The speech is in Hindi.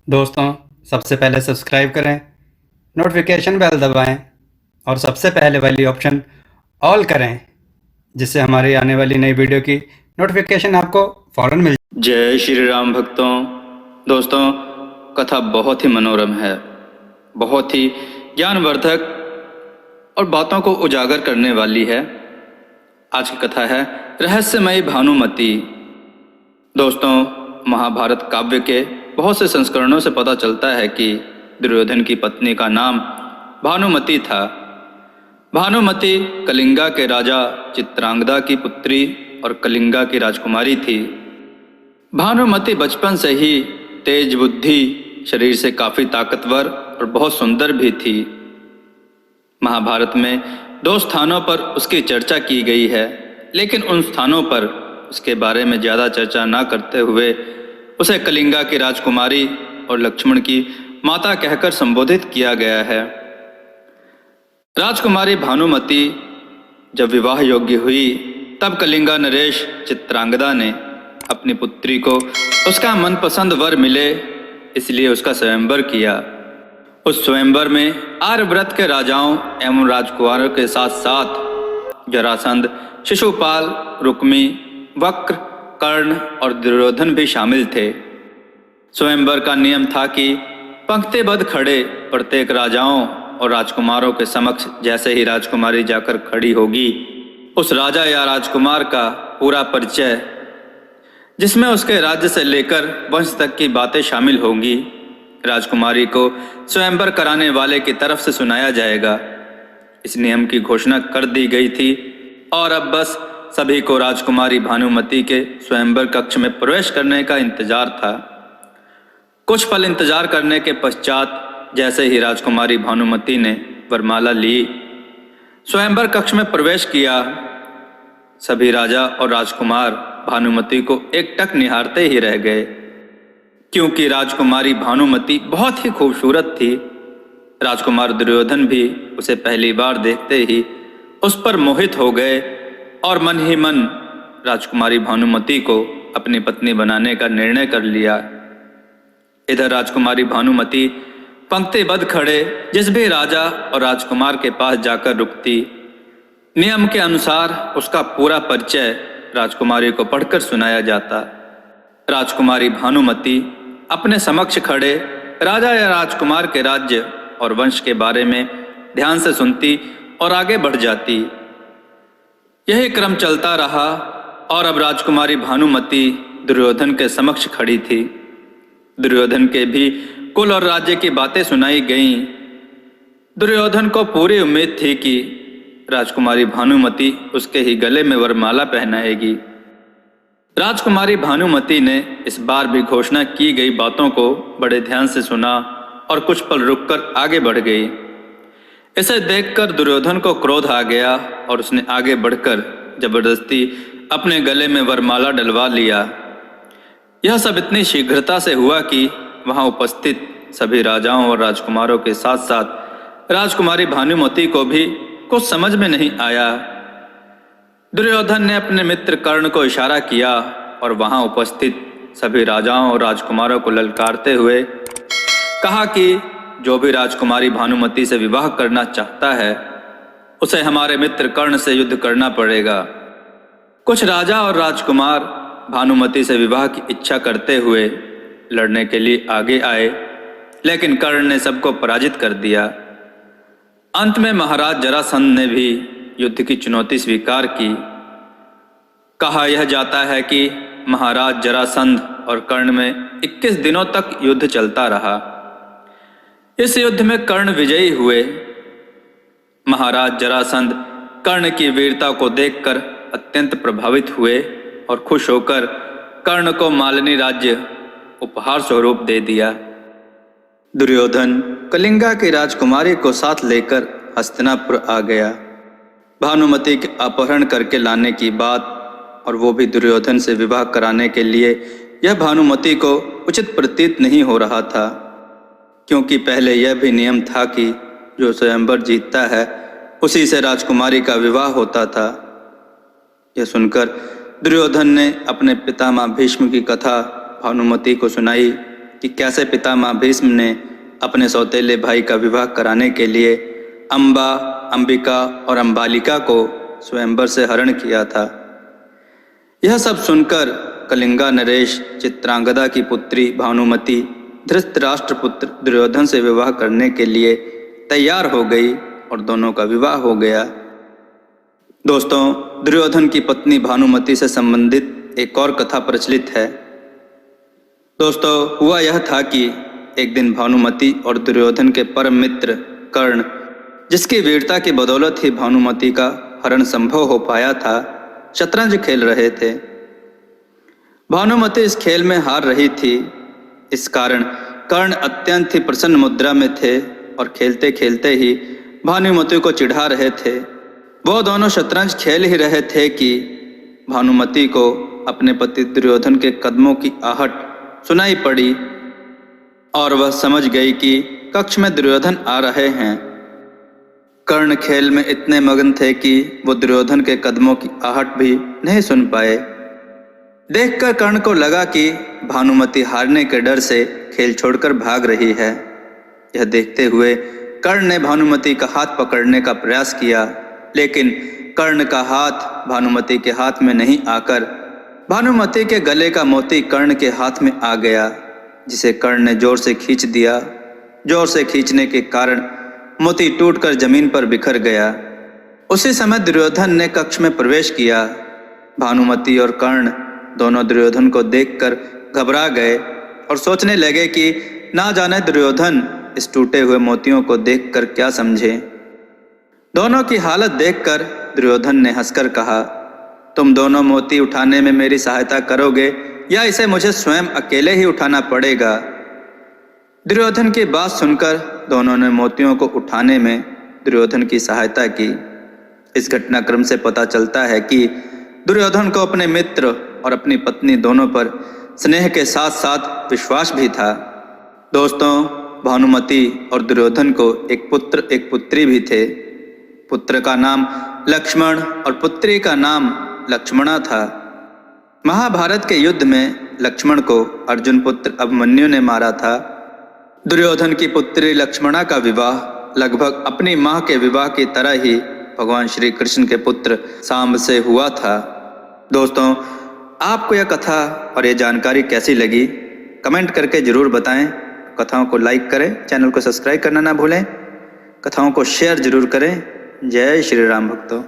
दोस्तों, सबसे पहले सब्सक्राइब करें, नोटिफिकेशन बेल दबाएं और सबसे पहले वाली ऑप्शन ऑल करें, जिससे हमारी आने वाली नई वीडियो की नोटिफिकेशन आपको फ़ौरन मिल जाए। जय श्री राम भक्तों। दोस्तों, कथा बहुत ही मनोरम है, बहुत ही ज्ञानवर्धक और बातों को उजागर करने वाली है। आज की कथा है रहस्यमयी भानुमति। दोस्तों, महाभारत काव्य के बहुत से संस्करणों से पता चलता है कि दुर्योधन की पत्नी का नाम भानुमति था। भानुमति कलिंगा के राजा चित्रांगदा की पुत्री और कलिंगा की राजकुमारी थी। भानुमति बचपन से ही तेज बुद्धि, शरीर से काफी ताकतवर और बहुत सुंदर भी थी। महाभारत में 2 स्थानों पर उसकी चर्चा की गई है, लेकिन उन स्थानों पर उसके बारे में ज्यादा चर्चा न करते हुए उसे कलिंगा की राजकुमारी और लक्ष्मण की माता कहकर संबोधित किया गया है। राजकुमारी भानुमति जब विवाह योग्य हुई, तब कलिंगा नरेश चित्रांगदा ने अपनी पुत्री को उसका मनपसंद वर मिले, इसलिए उसका स्वयंवर किया। उस स्वयंवर में आर्यव्रत के राजाओं एवं राजकुमारों के साथ साथ जरासंध, शिशुपाल, रुक्मी, वक्र, कर्ण और दुर्योधन भी शामिल थे। स्वयंवर का नियम था कि पंक्तिबद्ध खड़े प्रत्येक राजाओं और राजकुमारों के समक्ष जैसे ही राजकुमारी जाकर खड़ी होगी, उस राजा या राजकुमार का पूरा परिचय, जिसमें उसके राज्य से लेकर वंश तक की बातें शामिल होंगी, राजकुमारी को स्वयंवर कराने वाले की तरफ से सुनाया जाएगा। इस नियम की घोषणा कर दी गई थी और अब बस सभी को राजकुमारी भानुमति के स्वयंवर कक्ष में प्रवेश करने का इंतजार था। कुछ पल इंतजार करने के पश्चात जैसे ही राजकुमारी भानुमति ने वरमाला ली, स्वयंवर कक्ष में प्रवेश किया, सभी राजा और राजकुमार भानुमति को एकटक निहारते ही रह गए, क्योंकि राजकुमारी भानुमति बहुत ही खूबसूरत थी। राजकुमार दुर्योधन भी उसे पहली बार देखते ही उस पर मोहित हो गए और मन ही मन राजकुमारी भानुमति को अपनी पत्नी बनाने का निर्णय कर लिया। इधर राजकुमारी भानुमति पंक्तिबद्ध खड़े जिस भी राजा और राजकुमार के पास जाकर रुकती, नियम के अनुसार उसका पूरा परिचय राजकुमारी को पढ़कर सुनाया जाता। राजकुमारी भानुमति अपने समक्ष खड़े राजा या राजकुमार के राज्य और वंश के बारे में ध्यान से सुनती और आगे बढ़ जाती। यही क्रम चलता रहा और अब राजकुमारी भानुमति दुर्योधन के समक्ष खड़ी थी। दुर्योधन के भी कुल और राज्य की बातें सुनाई गईं। दुर्योधन को पूरी उम्मीद थी कि राजकुमारी भानुमति उसके ही गले में वरमाला पहनाएगी। राजकुमारी भानुमति ने इस बार भी घोषणा की गई बातों को बड़े ध्यान से सुना और कुछ पल रुककर आगे बढ़ गई। इसे देखकर दुर्योधन को क्रोध आ गया और उसने आगे बढ़कर जबरदस्ती अपने गले में वरमाला डलवा लिया। यह सब इतनी शीघ्रता से हुआ कि वहां उपस्थित सभी राजाओं और राजकुमारों के साथ साथ राजकुमारी भानुमति को भी कुछ समझ में नहीं आया। दुर्योधन ने अपने मित्र कर्ण को इशारा किया और वहां उपस्थित सभी राजाओं और राजकुमारों को ललकारते हुए कहा कि जो भी राजकुमारी भानुमति से विवाह करना चाहता है, उसे हमारे मित्र कर्ण से युद्ध करना पड़ेगा। कुछ राजा और राजकुमार भानुमति से विवाह की इच्छा करते हुए लड़ने के लिए आगे आए, लेकिन कर्ण ने सबको पराजित कर दिया। अंत में महाराज जरासंध ने भी युद्ध की चुनौती स्वीकार की। कहा यह जाता है कि महाराज जरासंध और कर्ण में 21 दिनों तक युद्ध चलता रहा। इस युद्ध में कर्ण विजयी हुए। महाराज जरासंध कर्ण की वीरता को देखकर अत्यंत प्रभावित हुए और खुश होकर कर्ण को मालिनी राज्य उपहार स्वरूप दे दिया। दुर्योधन कलिंगा की राजकुमारी को साथ लेकर हस्तिनापुर आ गया। भानुमति के अपहरण करके लाने की बात और वो भी दुर्योधन से विवाह कराने के लिए, यह भानुमति को उचित प्रतीत नहीं हो रहा था, क्योंकि पहले यह भी नियम था कि जो स्वयंवर जीतता है उसी से राजकुमारी का विवाह होता था। यह सुनकर दुर्योधन ने अपने पितामह भीष्म की कथा भानुमति को सुनाई कि कैसे पितामह भीष्म ने अपने सौतेले भाई का विवाह कराने के लिए अम्बा, अंबिका और अंबालिका को स्वयंवर से हरण किया था। यह सब सुनकर कलिंगा नरेश चित्रांगदा की पुत्री भानुमति धृतराष्ट्र पुत्र दुर्योधन से विवाह करने के लिए तैयार हो गई और दोनों का विवाह हो गया। दोस्तों, दुर्योधन की पत्नी भानुमति से संबंधित एक और कथा प्रचलित है। दोस्तों, हुआ यह था कि एक दिन भानुमति और दुर्योधन के परम मित्र कर्ण, जिसकी वीरता की बदौलत ही भानुमति का हरण संभव हो पाया था, शतरंज खेल रहे थे। भानुमति इस खेल में हार रही थी। इस कारण कर्ण अत्यंत ही प्रसन्न मुद्रा में थे और खेलते खेलते ही भानुमति को चिढ़ा रहे थे। वो दोनों शतरंज खेल ही रहे थे कि भानुमति को अपने पति दुर्योधन के कदमों की आहट सुनाई पड़ी और वह समझ गई कि कक्ष में दुर्योधन आ रहे हैं। कर्ण खेल में इतने मगन थे कि वो दुर्योधन के कदमों की आहट भी नहीं सुन पाए। देखकर कर्ण को लगा कि भानुमति हारने के डर से खेल छोड़कर भाग रही है। यह देखते हुए कर्ण ने भानुमति का हाथ पकड़ने का प्रयास किया, लेकिन कर्ण का हाथ भानुमति के हाथ में नहीं आकर भानुमति के गले का मोती कर्ण के हाथ में आ गया, जिसे कर्ण ने जोर से खींच दिया। जोर से खींचने के कारण मोती टूटकर जमीन पर बिखर गया। उसी समय दुर्योधन ने कक्ष में प्रवेश किया। भानुमति और कर्ण दोनों दुर्योधन को देखकर घबरा गए और सोचने लगे कि ना जाने दुर्योधन इस टूटे हुए मोतियों को देखकर क्या समझे। दोनों की हालत देखकर दुर्योधन ने हंसकर कहा, तुम दोनों मोती उठाने में मेरी सहायता करोगे या इसे मुझे स्वयं अकेले ही उठाना पड़ेगा? दुर्योधन की बात सुनकर दोनों ने मोतियों को उठाने में दुर्योधन की सहायता की। इस घटनाक्रम से पता चलता है कि दुर्योधन को अपने मित्र और अपनी पत्नी दोनों पर स्नेह के साथ साथ विश्वास भी था। दोस्तों, भानुमति और दुर्योधन को एक पुत्र एक पुत्री भी थे। पुत्र का नाम लक्ष्मण और पुत्री का नाम लक्ष्मणा था। महाभारत के युद्ध में लक्ष्मण को अर्जुन पुत्र अभिमन्यु ने मारा था। दुर्योधन की पुत्री लक्ष्मणा का विवाह लगभग अपनी मां के विवाह की तरह ही भगवान श्री कृष्ण के पुत्र सांब से हुआ था। दोस्तों, आपको यह कथा और ये जानकारी कैसी लगी, कमेंट करके जरूर बताएं। कथाओं को लाइक करें, चैनल को सब्सक्राइब करना ना भूलें, कथाओं को शेयर जरूर करें। जय श्री राम भक्तों।